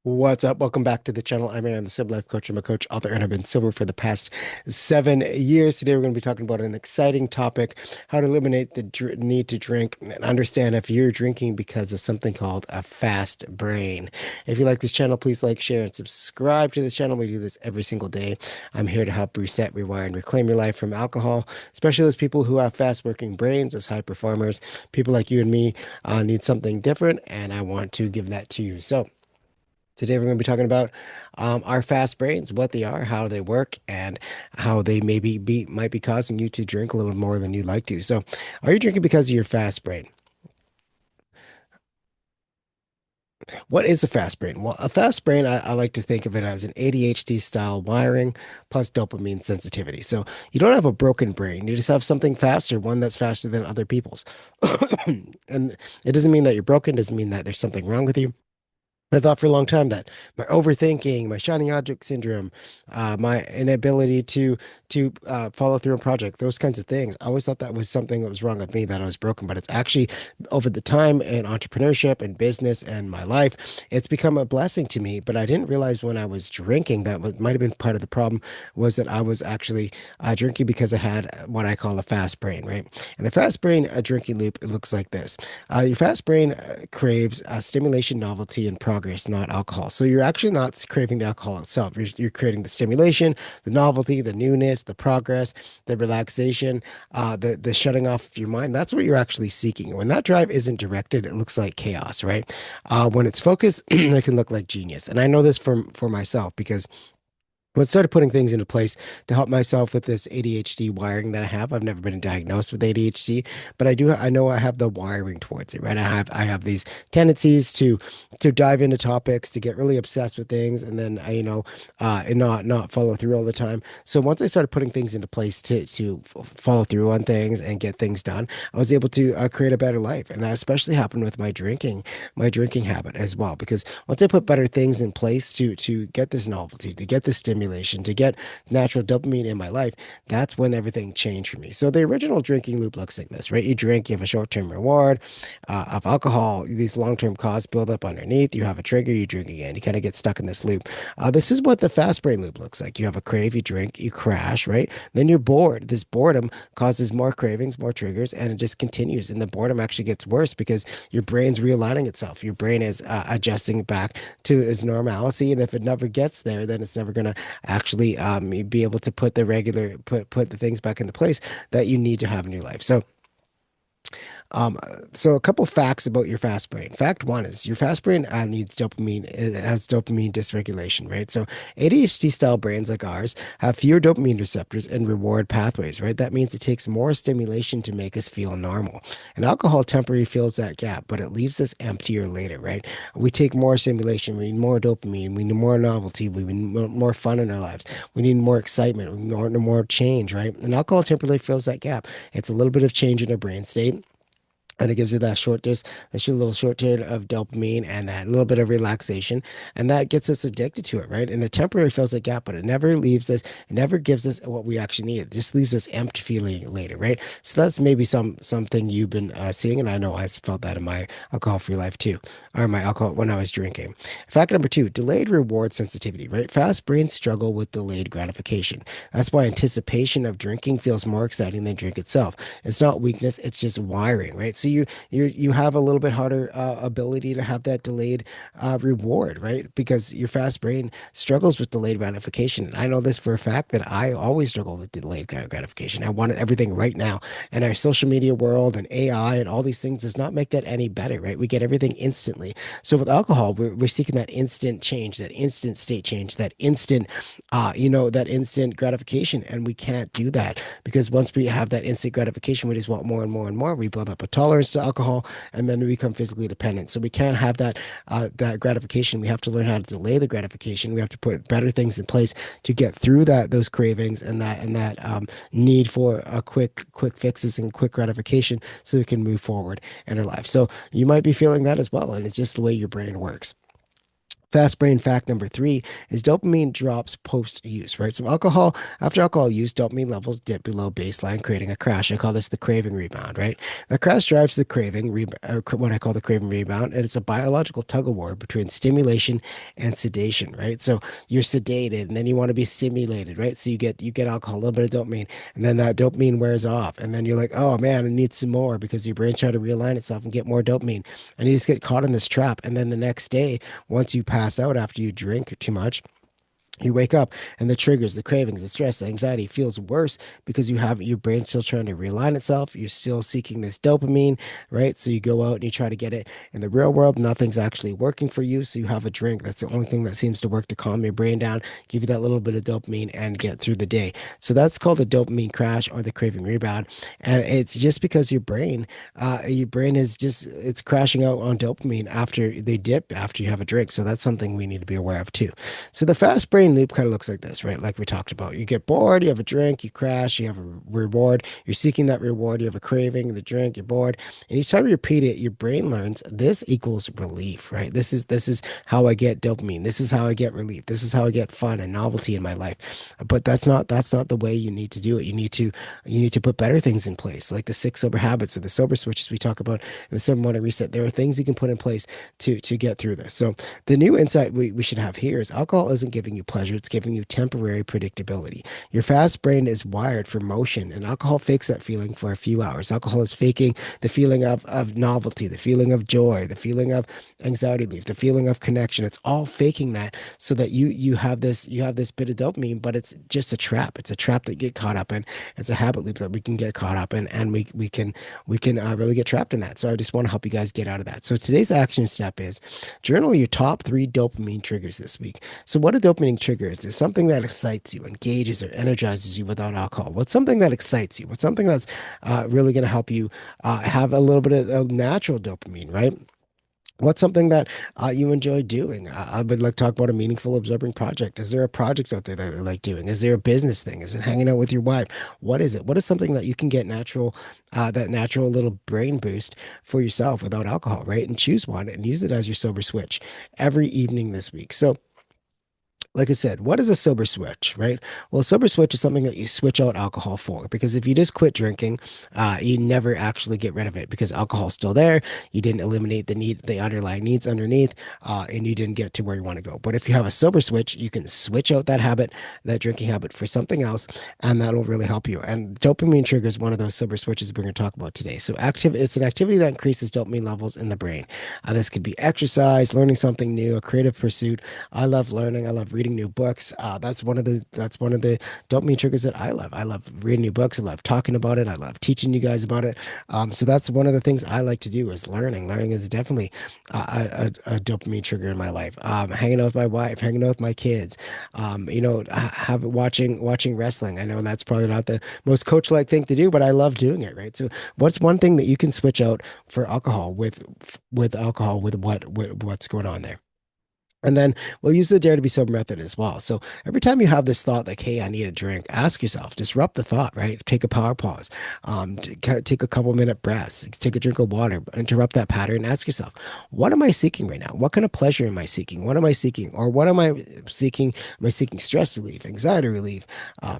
What's up? Welcome back to the channel. I'm Aaron, the Sim Life Coach. I'm a coach, author, and I've been sober for the past 7 years. Today, we're going to be talking about an exciting topic: how to eliminate the need to drink and understand if you're drinking because of something called a fast brain. If you like this channel, please like, share, and subscribe to this channel. We do this every single day. I'm here to help reset, rewire, and reclaim your life from alcohol, especially those people who have fast working brains, as high performers. People like you and me need something different, and I want to give that to you. So, today we're going to be talking about our fast brains, what they are, how they work, and how they might be causing you to drink a little more than you'd like to. So, are you drinking because of your fast brain? What is a fast brain? Well, a fast brain, I like to think of it as an ADHD style wiring plus dopamine sensitivity. So you don't have a broken brain. You just have something faster, one that's faster than other people's. And it doesn't mean that you're broken, doesn't mean that there's something wrong with you. I thought for a long time that my overthinking, my shiny object syndrome, my inability to follow through on project, those kinds of things. I always thought that was something that was wrong with me, that I was broken. But it's actually over the time in entrepreneurship and business and my life, it's become a blessing to me. But I didn't realize when I was drinking that might have been part of the problem was that I was actually drinking because I had what I call a fast brain, right? And the fast brain drinking loop, it looks like this. Your fast brain craves stimulation, novelty, and progress, not alcohol. So you're actually not craving the alcohol itself. You're creating the stimulation, the novelty, the newness, the progress, the relaxation, the shutting off of your mind. That's what you're actually seeking. And when that drive isn't directed, it looks like chaos, right? When it's focused, it can look like genius. And I know this for myself because when I started putting things into place to help myself with this ADHD wiring that I have. I've never been diagnosed with ADHD, but I know I have the wiring towards it, right? I have these tendencies to dive into topics, to get really obsessed with things, and then and not follow through all the time. So once I started putting things into place to follow through on things and get things done, I was able to create a better life. And that especially happened with my drinking habit as well, because once I put better things in place to get this novelty, to get this stimulation, to get natural dopamine in my life, that's when everything changed for me. So the original drinking loop looks like this, right? You drink, you have a short-term reward of alcohol, these long-term costs build up underneath. You have a trigger, you drink again. You kind of get stuck in this loop. This is what the fast brain loop looks like. You have a crave, you drink, you crash, right? Then you're bored. This boredom causes more cravings, more triggers, and it just continues. And the boredom actually gets worse because your brain's realigning itself. Your brain is adjusting back to its normalcy. And if it never gets there, then it's never going to actually be able to put put the things back into place that you need to have in your life. Um, so a couple facts about your fast brain. Fact one is your fast brain needs dopamine. It has dopamine dysregulation, right? So ADHD style brains like ours have fewer dopamine receptors and reward pathways, right? That means it takes more stimulation to make us feel normal. And alcohol temporarily fills that gap, but it leaves us emptier later, right? We take more stimulation, we need more dopamine, we need more novelty, we need more fun in our lives, we need more excitement, we need more change, right? And alcohol temporarily fills that gap. It's a little bit of change in our brain state, and it gives you that little short period of dopamine and that little bit of relaxation, and that gets us addicted to it, right? And it temporarily fills that gap, but it never leaves us. It never gives us what we actually need. It just leaves us empty feeling later, right? So that's maybe something you've been seeing, and I know I felt that in my alcohol-free life too, or my alcohol when I was drinking. Fact number two: delayed reward sensitivity, right? Fast brains struggle with delayed gratification. That's why anticipation of drinking feels more exciting than drink itself. It's not weakness; it's just wiring, right? So you have a little bit harder ability to have that delayed reward, right? Because your fast brain struggles with delayed gratification. And I know this for a fact that I always struggle with delayed gratification. I wanted everything right now. And our social media world and AI and all these things does not make that any better, right? We get everything instantly. So with alcohol, we're seeking that instant change, that instant state change, that instant gratification. And we can't do that because once we have that instant gratification, we just want more and more and more. We build up a tolerance to alcohol, and then we become physically dependent. So we can't have that gratification. We have to learn how to delay the gratification. We have to put better things in place to get through those cravings and that need for a quick fixes and quick gratification, so we can move forward in our life. So you might be feeling that as well, and it's just the way your brain works. Fast brain fact number three is dopamine drops post use, right? So after alcohol use, dopamine levels dip below baseline, creating a crash. I call this the craving rebound, right? The crash drives the what I call the craving rebound, and it's a biological tug of war between stimulation and sedation, right? So you're sedated, and then you want to be stimulated, right? So you get alcohol, a little bit of dopamine, and then that dopamine wears off, and then you're like, oh man, I need some more because your brain's trying to realign itself and get more dopamine, and you just get caught in this trap, and then the next day once you pass out after you drink too much, you wake up and the triggers, the cravings, the stress, the anxiety feels worse because you have your brain still trying to realign itself. You're still seeking this dopamine, right? So you go out and you try to get it in the real world. Nothing's actually working for you. So you have a drink. That's the only thing that seems to work to calm your brain down, give you that little bit of dopamine and get through the day. So that's called the dopamine crash or the craving rebound. And it's just because your brain is just, it's crashing out on dopamine after they dip, after you have a drink. So that's something we need to be aware of too. So the fast brain loop kind of looks like this, right? Like we talked about. You get bored, you have a drink, you crash, you have a reward, you're seeking that reward, you have a craving, the drink, you're bored. And each time you repeat it, your brain learns this equals relief, right? This is how I get dopamine. This is how I get relief. This is how I get fun and novelty in my life. But that's not the way you need to do it. You need to put better things in place, like the six sober habits or the sober switches we talk about in the sober morning reset. There are things you can put in place to get through this. So the new insight we should have here is alcohol isn't giving you pleasure, it's giving you temporary predictability. Your fast brain is wired for motion, and alcohol fakes that feeling for a few hours. Alcohol is faking the feeling of novelty, the feeling of joy, the feeling of anxiety relief, the feeling of connection. It's all faking that so that you have this bit of dopamine, but it's just a trap. It's a trap that you get caught up in. It's a habit loop that we can get caught up in, and we can really get trapped in that. So I just want to help you guys get out of that. So today's action step is journal your top three dopamine triggers this week. So, what a dopamine trigger is something that excites you, engages, or energizes you without alcohol. What's something that excites you? What's something that's really going to help you have a little bit of natural dopamine, right? What's something that you enjoy doing? I would like to talk about a meaningful observing project. Is there a project out there that you like doing? Is there a business thing? Is it hanging out with your wife? What is it? What is something that you can get that natural little brain boost for yourself without alcohol, right? And choose one and use it as your sober switch every evening this week. So like I said, what is a sober switch, right? Well, a sober switch is something that you switch out alcohol for because if you just quit drinking, you never actually get rid of it because alcohol's still there. You didn't eliminate the underlying needs underneath, and you didn't get to where you want to go. But if you have a sober switch, you can switch out that habit, that drinking habit, for something else, and that'll really help you. And dopamine trigger is one of those sober switches we're going to talk about today. So, it's an activity that increases dopamine levels in the brain. This could be exercise, learning something new, a creative pursuit. I love learning. I love reading new books. That's one of the dopamine triggers that I love. I love reading new books. I love talking about it. I love teaching you guys about it. So that's one of the things I like to do is learning. Learning is definitely a dopamine trigger in my life. Hanging out with my wife, hanging out with my kids. Have watching wrestling. I know that's probably not the most coach-like thing to do, but I love doing it. Right. So what's one thing that you can switch out for alcohol with alcohol with what's going on there? And then we'll use the dare to be sober method as well. So every time you have this thought like, hey, I need a drink, ask yourself, disrupt the thought, right? Take a power pause, take a couple minute breaths, take a drink of water, interrupt that pattern, ask yourself, what am I seeking right now? What kind of pleasure am I seeking? What am I seeking? Or what am I seeking? Am I seeking stress relief, anxiety relief,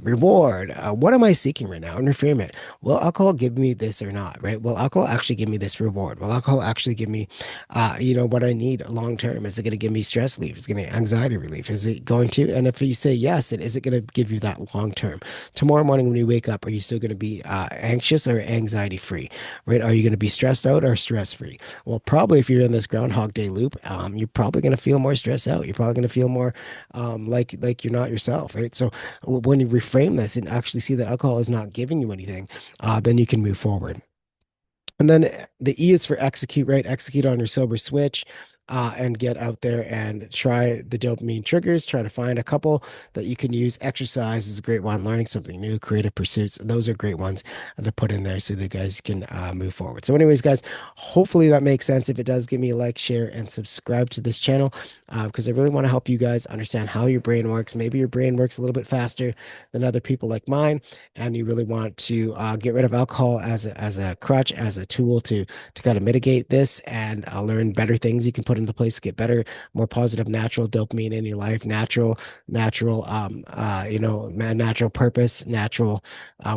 reward? What am I seeking right now? And reframe it. Will alcohol give me this or not, right? Will alcohol actually give me this reward? Will alcohol actually give me, what I need long term? Is it going to give me stress relief? Is it going to anxiety relief? Is it going to? And if you say yes, then is it going to give you that long term? Tomorrow morning when you wake up, are you still going to be anxious or anxiety free? Right? Are you going to be stressed out or stress free? Well, probably if you're in this Groundhog Day loop, you're probably going to feel more stressed out. You're probably going to feel more like you're not yourself, right? So when you reframe this and actually see that alcohol is not giving you anything, then you can move forward. And then the E is for execute, right? Execute on your sober switch. And get out there and try the dopamine triggers. Try to find a couple that you can use. Exercise is a great one. Learning something new, creative pursuits. Those are great ones to put in there so that guys can move forward. So, anyways, guys, hopefully that makes sense. If it does, give me a like, share, and subscribe to this channel because I really want to help you guys understand how your brain works. Maybe your brain works a little bit faster than other people like mine, and you really want to get rid of alcohol as a crutch, as a tool to kind of mitigate this and learn better things you can put put into place to get better, more positive, natural dopamine in your life, natural purpose, natural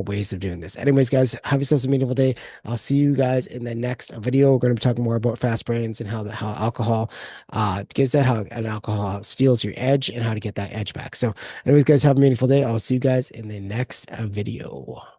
ways of doing this. Anyways, guys, have yourselves a meaningful day. I'll see you guys in the next video. We're going to be talking more about fast brains and how alcohol gives that, how an alcohol steals your edge and how to get that edge back. So anyways, guys, have a meaningful day. I'll see you guys in the next video.